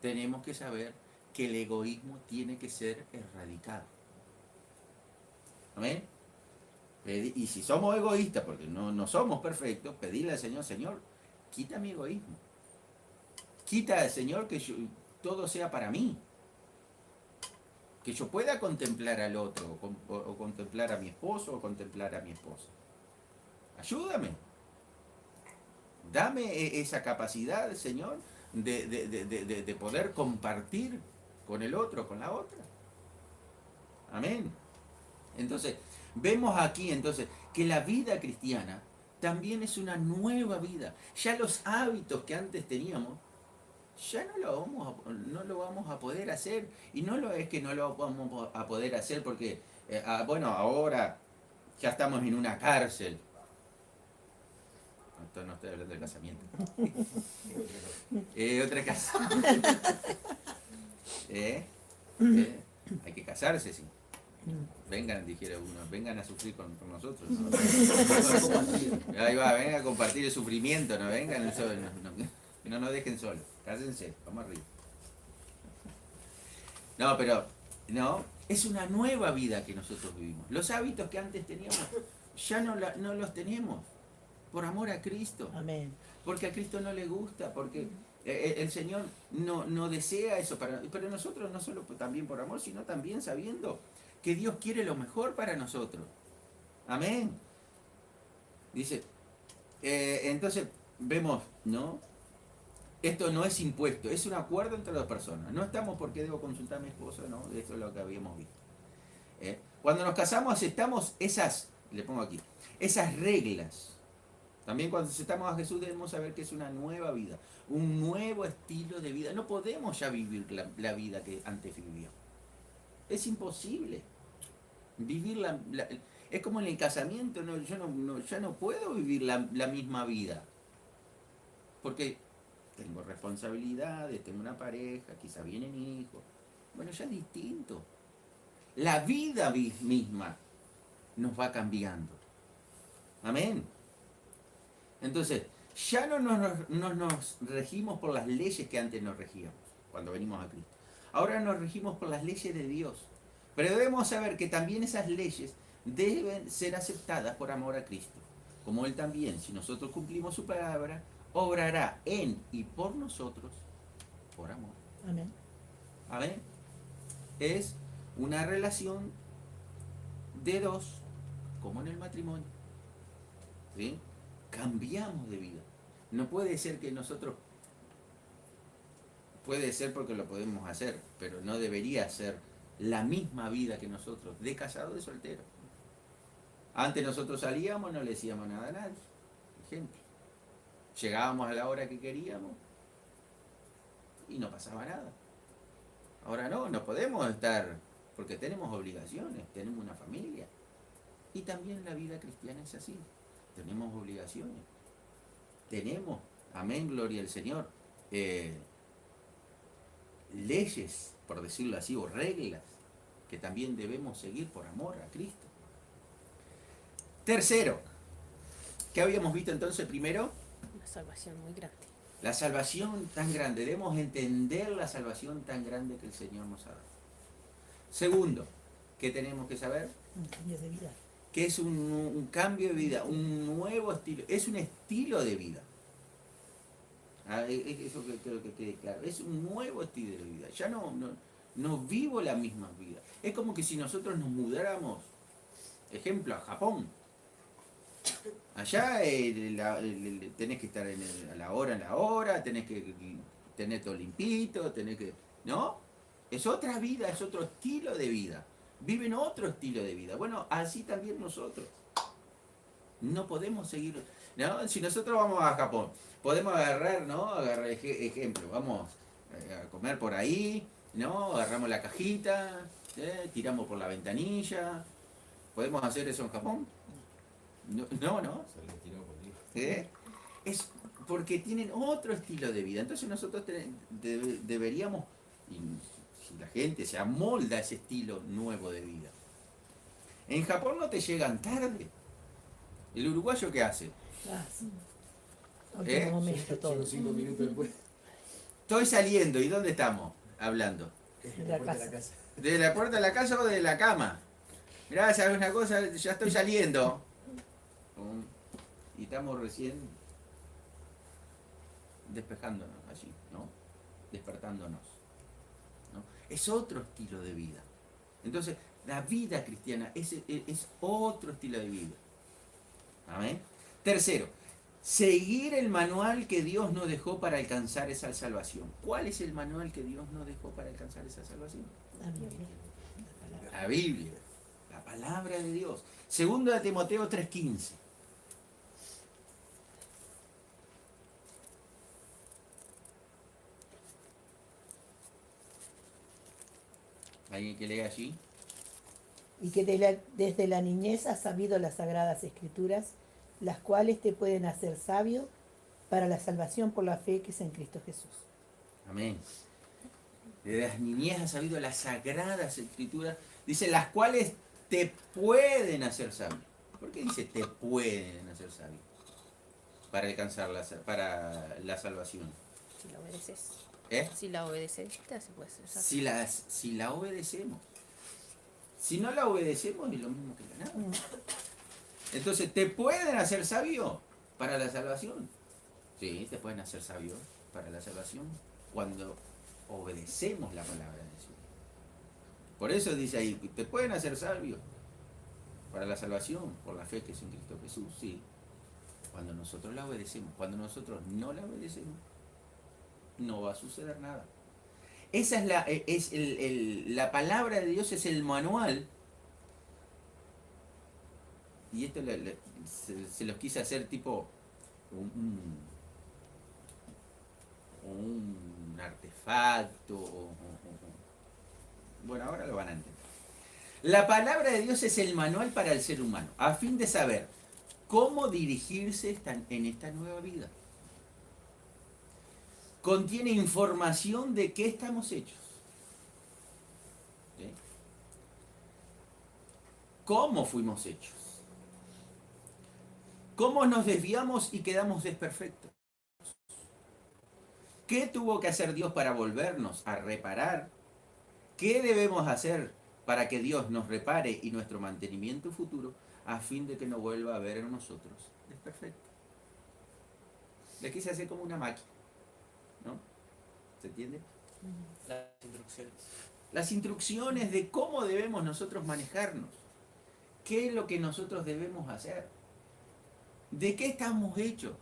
tenemos que saber que el egoísmo tiene que ser erradicado. ¿Amén? Y si somos egoístas, porque no somos perfectos, pedirle al Señor, Señor, quita mi egoísmo. Quita al Señor que todo sea para mí. Que yo pueda contemplar al otro, o contemplar a mi esposo, o contemplar a mi esposa. Ayúdame. Dame esa capacidad, Señor, de poder compartir con el otro, con la otra. Amén. Entonces, vemos aquí que la vida cristiana también es una nueva vida. Ya los hábitos que antes teníamos, ya no lo vamos a poder hacer. Y no es que no lo vamos a poder hacer porque, ahora ya estamos en una cárcel. No estoy hablando del casamiento. Otra casa. Hay que casarse, sí. Vengan, dijera uno, vengan a sufrir con nosotros. ¿No? Ahí va, vengan a compartir el sufrimiento, no vengan solo, no nos dejen solos. Cásense, vamos arriba. No, pero, es una nueva vida que nosotros vivimos. Los hábitos que antes teníamos, ya no los tenemos. Por amor a Cristo. Amén. Porque a Cristo no le gusta, porque el Señor no desea eso. Pero nosotros no solo también por amor, sino también sabiendo que Dios quiere lo mejor para nosotros. Amén. Dice, entonces vemos, ¿no? Esto no es impuesto, es un acuerdo entre dos personas. No estamos porque debo consultar a mi esposa, ¿no? Esto es lo que habíamos visto. Cuando nos casamos aceptamos esas, le pongo aquí, esas reglas. También cuando aceptamos a Jesús debemos saber que es una nueva vida, un nuevo estilo de vida. No podemos ya vivir la vida que antes vivíamos. Es imposible. Vivir es como en el casamiento, ¿no? Yo ya no puedo vivir la misma vida. Porque tengo responsabilidades, tengo una pareja, quizá vienen hijos. Bueno, ya es distinto. La vida misma nos va cambiando. Amén. Entonces, ya no nos regimos por las leyes que antes nos regíamos, cuando venimos a Cristo. Ahora nos regimos por las leyes de Dios. Pero debemos saber que también esas leyes deben ser aceptadas por amor a Cristo. Como Él también, si nosotros cumplimos su palabra, obrará en y por nosotros por amor. Amén. Amén. Es una relación de dos, como en el matrimonio. ¿Sí? Cambiamos de vida. No puede ser que nosotros, puede ser porque lo podemos hacer, pero no debería ser la misma vida que nosotros, de casado o de soltero. Antes nosotros salíamos, no le decíamos nada a nadie. Ejemplo. Llegábamos a la hora que queríamos y no pasaba nada. Ahora no podemos estar, porque tenemos obligaciones, tenemos una familia. Y también la vida cristiana es así. Tenemos obligaciones. Tenemos, amén, gloria al Señor, leyes, por decirlo así, o reglas, que también debemos seguir por amor a Cristo. Tercero, ¿qué habíamos visto entonces primero? Una salvación muy grande. La salvación tan grande. Debemos entender la salvación tan grande que el Señor nos ha dado. Segundo, ¿qué tenemos que saber? Un cambio de vida. Que es un cambio de vida, un nuevo estilo. Es un estilo de vida. Eso que creo que quede claro. Es un nuevo estilo de vida. Ya no vivo la misma vida. Es como que si nosotros nos mudáramos, ejemplo, a Japón. Allá tenés que estar a la hora, tenés que tener todo limpito, tenés que... ¿No? Es otra vida, es otro estilo de vida. Viven otro estilo de vida. Bueno, así también nosotros. No podemos seguir... ¿no? Si nosotros vamos a Japón, podemos agarrar, ¿no? Agarrar ejemplo, vamos a comer por ahí, ¿no? Agarramos la cajita, tiramos por la ventanilla. ¿Podemos hacer eso en Japón? No. Se le tiró por ahí. Es porque tienen otro estilo de vida. Entonces nosotros deberíamos, y si la gente se amolda a ese estilo nuevo de vida. En Japón no te llegan tarde. ¿El uruguayo qué hace? Ah, sí. Último momento todo. Solo 5 minutos después. Estoy saliendo. ¿Y dónde estamos hablando? En La la puerta de casa. la casa. ¿De la puerta de la casa o de la cama? Mirá, ¿sabes una cosa? Ya estoy saliendo. Y estamos recién despejándonos allí, ¿no? Despertándonos, ¿no? Es otro estilo de vida. Entonces, la vida cristiana es otro estilo de vida. Amén. Tercero, seguir el manual que Dios nos dejó para alcanzar esa salvación. ¿Cuál es el manual que Dios nos dejó para alcanzar esa salvación? La Biblia. La Biblia, la palabra de Dios. Segundo de Timoteo 3:15. ¿Alguien que lea allí? Y que desde la niñez has sabido las sagradas escrituras, las cuales te pueden hacer sabio para la salvación por la fe que es en Cristo Jesús. Amén. Desde las niñez has sabido las sagradas escrituras, dice, las cuales te pueden hacer sabio. ¿Por qué dice te pueden hacer sabio? Para alcanzar para la salvación. Si la obedeces. ¿Eh? Si la obedeces, te hace pues ser sabio. Si la obedecemos. Si no la obedecemos es lo mismo que la nada. Entonces, ¿te pueden hacer sabio para la salvación? Sí, te pueden hacer sabio para la salvación cuando obedecemos la palabra de Dios. Por eso dice ahí, ¿te pueden hacer sabio para la salvación por la fe que es en Cristo Jesús? Sí, cuando nosotros la obedecemos. Cuando nosotros no la obedecemos, no va a suceder nada. Esa es la palabra de Dios, es el manual y esto se los quise hacer tipo un artefacto, bueno, ahora lo van a entender. La palabra de Dios es el manual para el ser humano, a fin de saber cómo dirigirse en esta nueva vida. Contiene información de qué estamos hechos. ¿Sí? ¿Cómo fuimos hechos? ¿Cómo nos desviamos y quedamos desperfectos? ¿Qué tuvo que hacer Dios para volvernos a reparar? ¿Qué debemos hacer para que Dios nos repare y nuestro mantenimiento futuro a fin de que no vuelva a ver en nosotros desperfecto? Le quise hacer como una máquina, ¿no? ¿Se entiende? Las instrucciones. Las instrucciones de cómo debemos nosotros manejarnos. ¿Qué es lo que nosotros debemos hacer? ¿De qué estamos hechos?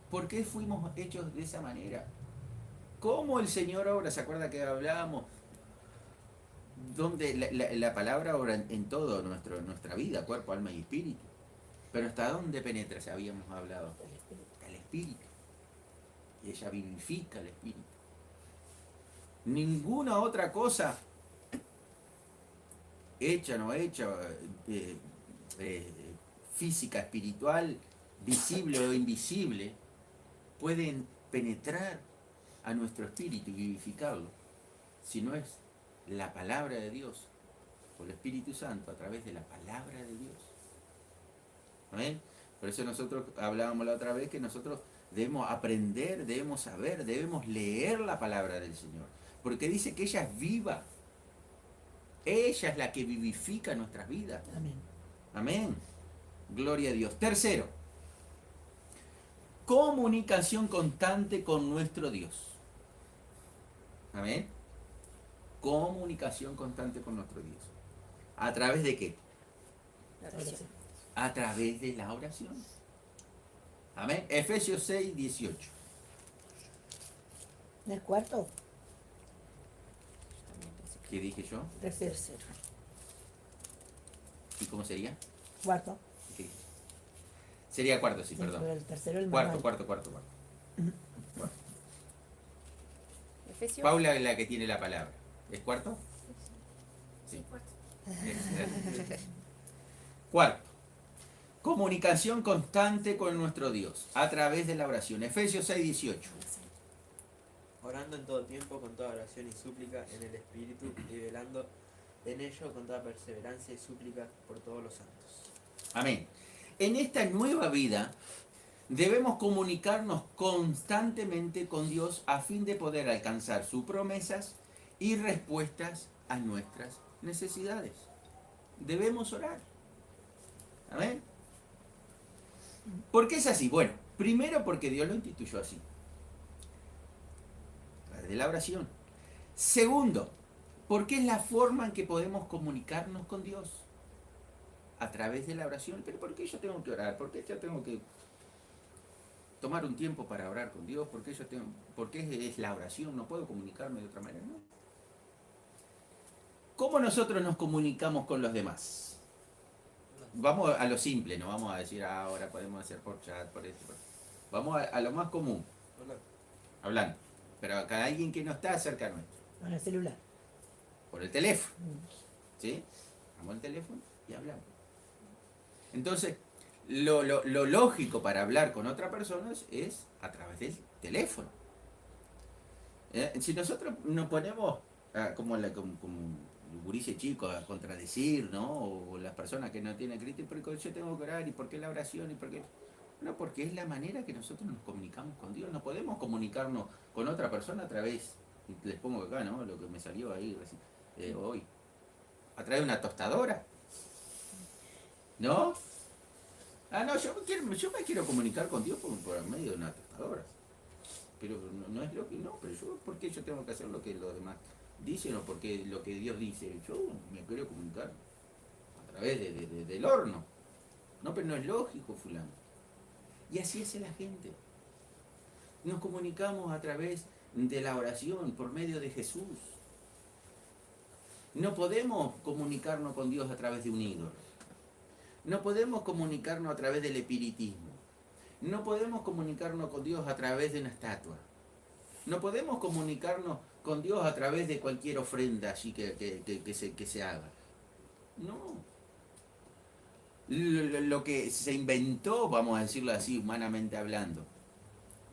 ¿Por qué fuimos hechos de esa manera? ¿Cómo el Señor obra? ¿Se acuerda que hablábamos? Donde la palabra obra en todo nuestra vida, cuerpo, alma y espíritu. Pero ¿hasta dónde penetra? Si habíamos hablado. El espíritu. Y ella vivifica el espíritu. Ninguna otra cosa, hecha o no hecha, física, espiritual, visible o invisible, pueden penetrar a nuestro espíritu y vivificarlo, si no es la palabra de Dios o el Espíritu Santo a través de la palabra de Dios. ¿Amén? Por eso nosotros hablábamos la otra vez que nosotros debemos aprender, debemos saber, debemos leer la palabra del Señor, porque dice que ella es viva, ella es la que vivifica nuestras vidas. Amén. Amén. Gloria a Dios. Tercero, comunicación constante con nuestro Dios. Amén. Comunicación constante con nuestro Dios. ¿A través de qué? La oración. A través de la oración. Amén. Efesios 6, 18. ¿No es cuarto? Yo también pensé que ¿Qué dije yo? Tercero. tercero. ¿Y cómo sería? Cuarto. ¿Qué dije? Sería cuarto, sí, Sí, perdón. pero el tercero el Cuarto, manual. cuarto, cuarto. Efesios. Paula es la que tiene la palabra. ¿Es cuarto? Sí. Excelente. Cuarto, comunicación constante con nuestro Dios a través de la oración. Efesios 6, 18. Orando en todo tiempo con toda oración y súplica en el Espíritu y velando en ello con toda perseverancia y súplica por todos los santos. Amén. En esta nueva vida debemos comunicarnos constantemente con Dios a fin de poder alcanzar sus promesas y respuestas a nuestras necesidades. Debemos orar. Amén. ¿Por qué es así? Bueno, primero porque Dios lo instituyó así. A través de la oración. Segundo, porque es la forma en que podemos comunicarnos con Dios. A través de la oración. ¿Pero por qué yo tengo que orar? ¿Por qué yo tengo que tomar un tiempo para orar con Dios? ¿Por qué es la oración? ¿No puedo comunicarme de otra manera? No. ¿Cómo nosotros nos comunicamos con los demás? Vamos a lo simple, no vamos a decir ahora podemos hacer por chat, por esto. Vamos a lo más común, Hola. hablando. Pero acá hay alguien que no está cerca nuestro. Con el celular. Por el teléfono. Mm. ¿Sí? Damos el teléfono y hablamos. Entonces, lo lógico para hablar con otra persona es a través del teléfono. Si nosotros nos ponemos como gurises chicos a contradecir, ¿no? O las personas que no tienen Cristo, porque yo tengo que orar, y por qué la oración, y por qué. No, porque es la manera que nosotros nos comunicamos con Dios. No podemos comunicarnos con otra persona a través, les pongo acá, ¿no? Lo que me salió ahí recién, hoy. A través de una tostadora. ¿No? No, yo me quiero comunicar con Dios por medio de una tostadora. Pero no es lo que, no, pero yo, ¿por qué yo tengo que hacer lo que los demás dicen o porque lo que Dios dice? Yo me quiero comunicar a través del horno. No, pero no es lógico, fulano. Y así hace la gente. Nos comunicamos a través de la oración, por medio de Jesús. No podemos comunicarnos con Dios a través de un ídolo. No podemos comunicarnos a través del espiritismo. No podemos comunicarnos con Dios a través de una estatua. No podemos comunicarnos con Dios a través de cualquier ofrenda así que se haga. No. Lo que se inventó, vamos a decirlo así, humanamente hablando,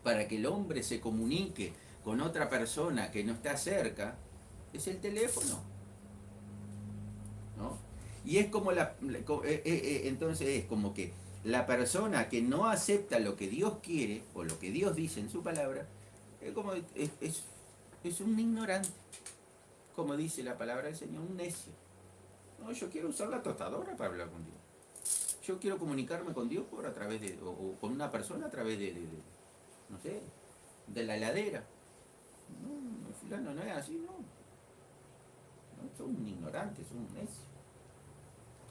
para que el hombre se comunique con otra persona que no está cerca, es el teléfono. ¿No? Y es como entonces es como que la persona que no acepta lo que Dios quiere o lo que Dios dice en su palabra, es como es un ignorante, como dice la palabra del Señor, un necio. No, yo quiero usar la tostadora para hablar con Dios. Yo quiero comunicarme con Dios por a través de, o con una persona a través no sé, de la heladera. No, fulano no es así, no. No, son un ignorante, son un necio.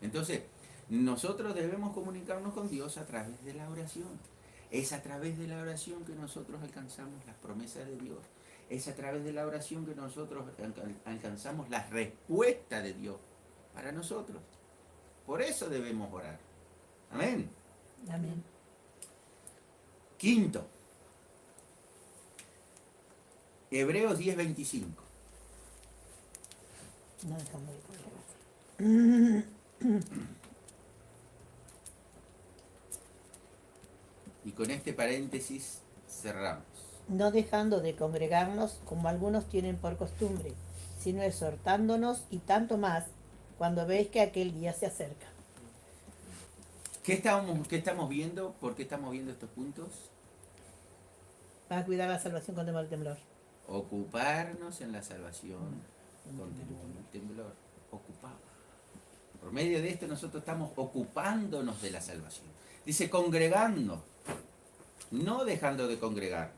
Entonces, nosotros debemos comunicarnos con Dios a través de la oración. Es a través de la oración que nosotros alcanzamos las promesas de Dios. Es a través de la oración que nosotros alcanzamos la respuesta de Dios para nosotros. Por eso debemos orar. Amén. Amén. Quinto, Hebreos 10:25. No dejamos de congregarse. Y con este paréntesis cerramos. No dejando de congregarnos como algunos tienen por costumbre, sino exhortándonos y tanto más cuando veis que aquel día se acerca. ¿Qué estamos viendo? ¿Por qué estamos viendo estos puntos? Para cuidar la salvación con temor y temblor. Ocuparnos en la salvación con temor y temblor. Ocupados. Por medio de esto nosotros estamos ocupándonos de la salvación. Dice congregando, no dejando de congregarnos.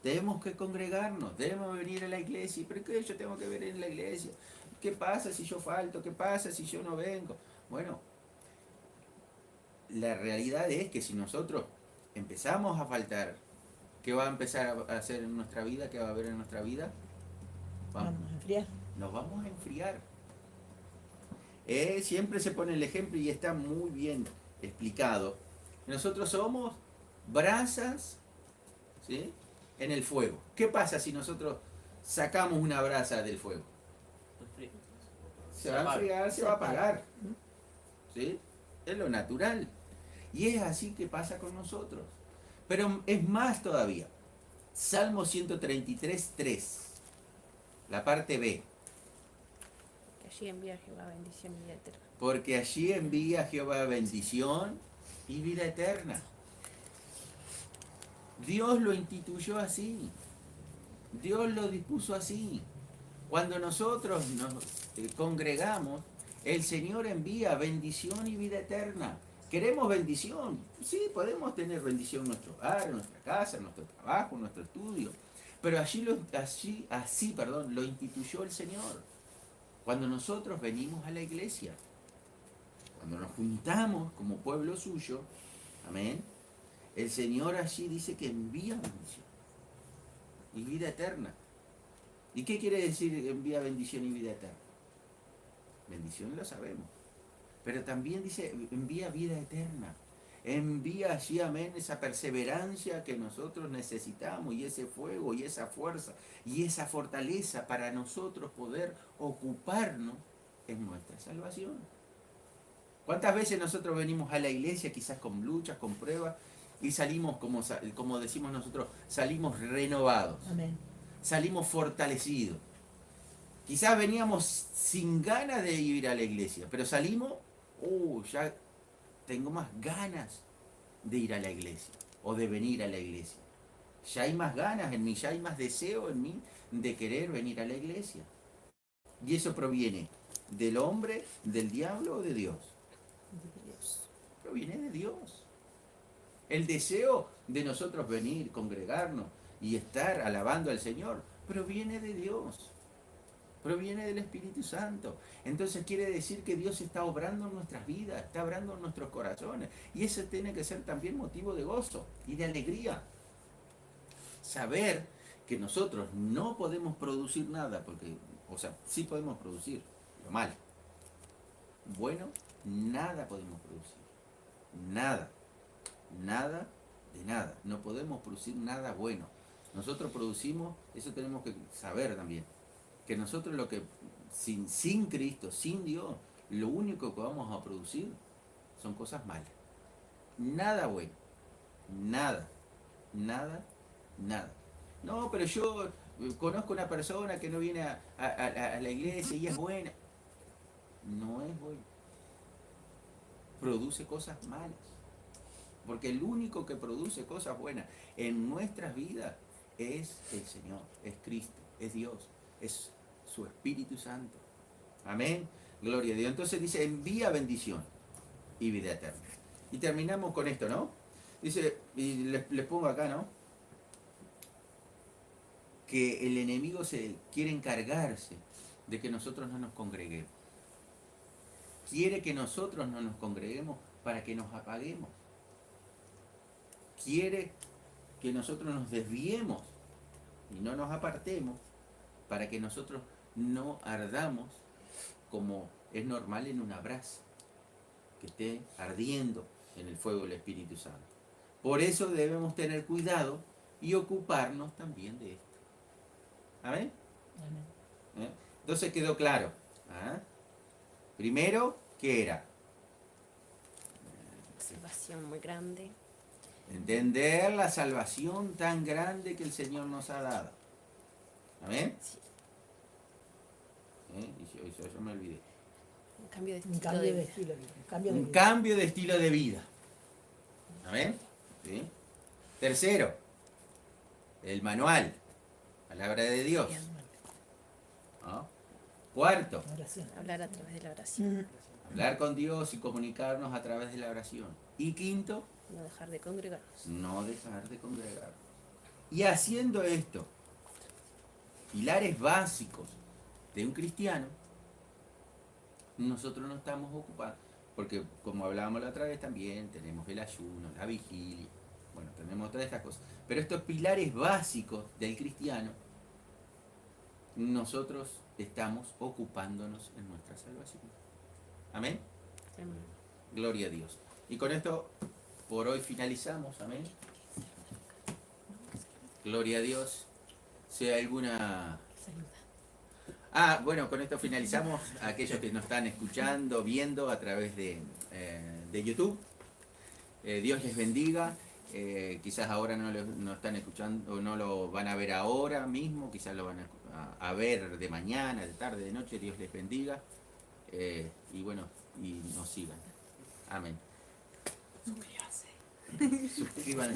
Tenemos que congregarnos, debemos venir a la iglesia. ¿Pero qué yo tengo que ver en la iglesia? ¿Qué pasa si yo falto? ¿Qué pasa si yo no vengo? Bueno, la realidad es que si nosotros empezamos a faltar, ¿qué va a empezar a hacer en nuestra vida? ¿Qué va a haber en nuestra vida? Vamos a enfriar. Nos vamos a enfriar. Siempre se pone el ejemplo y está muy bien explicado. Nosotros somos brasas, ¿sí?, en el fuego. ¿Qué pasa si nosotros sacamos una brasa del fuego? Se va a enfriar, se va a apagar. ¿Sí? Es lo natural. Y es así que pasa con nosotros. Pero es más todavía. Salmo 133:3. La parte B. Que allí envía Jehová bendición y vida eterna. Porque allí envía Jehová bendición y vida eterna. Dios lo instituyó así. Dios lo dispuso así. Cuando nosotros nos congregamos, el Señor envía bendición y vida eterna. ¿Queremos bendición? Sí, podemos tener bendición en nuestro hogar, en nuestra casa, en nuestro trabajo, en nuestro estudio. Pero así lo instituyó el Señor. Cuando nosotros venimos a la iglesia, cuando nos juntamos como pueblo suyo, amén, el Señor allí dice que envía bendición y vida eterna. ¿Y qué quiere decir envía bendición y vida eterna? Bendición lo sabemos. Pero también dice, envía vida eterna. Envía allí, amén, esa perseverancia que nosotros necesitamos y ese fuego y esa fuerza y esa fortaleza para nosotros poder ocuparnos en nuestra salvación. ¿Cuántas veces nosotros venimos a la iglesia quizás con luchas, con pruebas y salimos, como decimos nosotros, salimos renovados? Amén. Salimos fortalecidos. Quizás veníamos sin ganas de ir a la iglesia, pero salimos, ya tengo más ganas de ir a la iglesia o de venir a la iglesia. Ya hay más ganas en mí, ya hay más deseo en mí de querer venir a la iglesia. Y eso proviene del hombre, del diablo o de Dios. Proviene de Dios. El deseo de nosotros venir, congregarnos y estar alabando al Señor proviene de Dios. Proviene del Espíritu Santo. Entonces quiere decir que Dios está obrando en nuestras vidas, está obrando en nuestros corazones. Y eso tiene que ser también motivo de gozo y de alegría. Saber que nosotros no podemos producir nada, porque, sí podemos producir lo malo. Bueno, nada podemos producir. Nada. Nada de nada. No podemos producir nada bueno. Nosotros producimos, eso tenemos que saber también, que nosotros lo que, sin Cristo, sin Dios, lo único que vamos a producir son cosas malas. Nada bueno. Nada. Nada. Nada. No, pero yo conozco una persona que no viene a la iglesia y es buena. No es buena. Produce cosas malas. Porque el único que produce cosas buenas en nuestras vidas es el Señor, es Cristo, es Dios, es su Espíritu Santo. Amén. Gloria a Dios. Entonces dice, envía bendición y vida eterna. Y terminamos con esto, ¿no? Dice, y les pongo acá, ¿no? Que el enemigo se quiere encargarse de que nosotros no nos congreguemos. Quiere que nosotros no nos congreguemos para que nos apaguemos. Quiere que nosotros nos desviemos y no nos apartemos para que nosotros no ardamos como es normal en una brasa, que esté ardiendo en el fuego del Espíritu Santo. Por eso debemos tener cuidado y ocuparnos también de esto. ¿Amén? Amén. Entonces quedó claro. ¿Ah? Primero, ¿qué era? Salvación muy grande. Entender la salvación tan grande que el Señor nos ha dado. ¿Amén? Sí. Y yo me olvidé. Un cambio de Un estilo cambio de de vida. estilo de vida. Un cambio de Un vida. cambio de estilo de vida. ¿Amén? ¿Sí? Tercero, el manual. Palabra de Dios. ¿No? Cuarto, Oración. Hablar a través de la oración. hablar con Dios y comunicarnos a través de la oración. Y quinto, No dejar de congregarnos. no dejar de congregarnos. Y haciendo esto, pilares básicos de un cristiano, nosotros no estamos ocupados. Porque como hablábamos la otra vez también, tenemos el ayuno, la vigilia, bueno, tenemos todas estas cosas. Pero estos pilares básicos del cristiano, nosotros estamos ocupándonos en nuestra salvación. Amén. Amén. Gloria a Dios. Y con esto, por hoy finalizamos. Amén. Gloria a Dios. Si hay alguna... bueno, con esto finalizamos. Aquellos que nos están escuchando, viendo a través de YouTube. Dios les bendiga. Quizás ahora no lo están escuchando o no lo van a ver ahora mismo. Quizás lo van a ver de mañana, de tarde, de noche. Dios les bendiga. Y bueno, y nos sigan. Amén. Suscríbanse. Suscríbanse.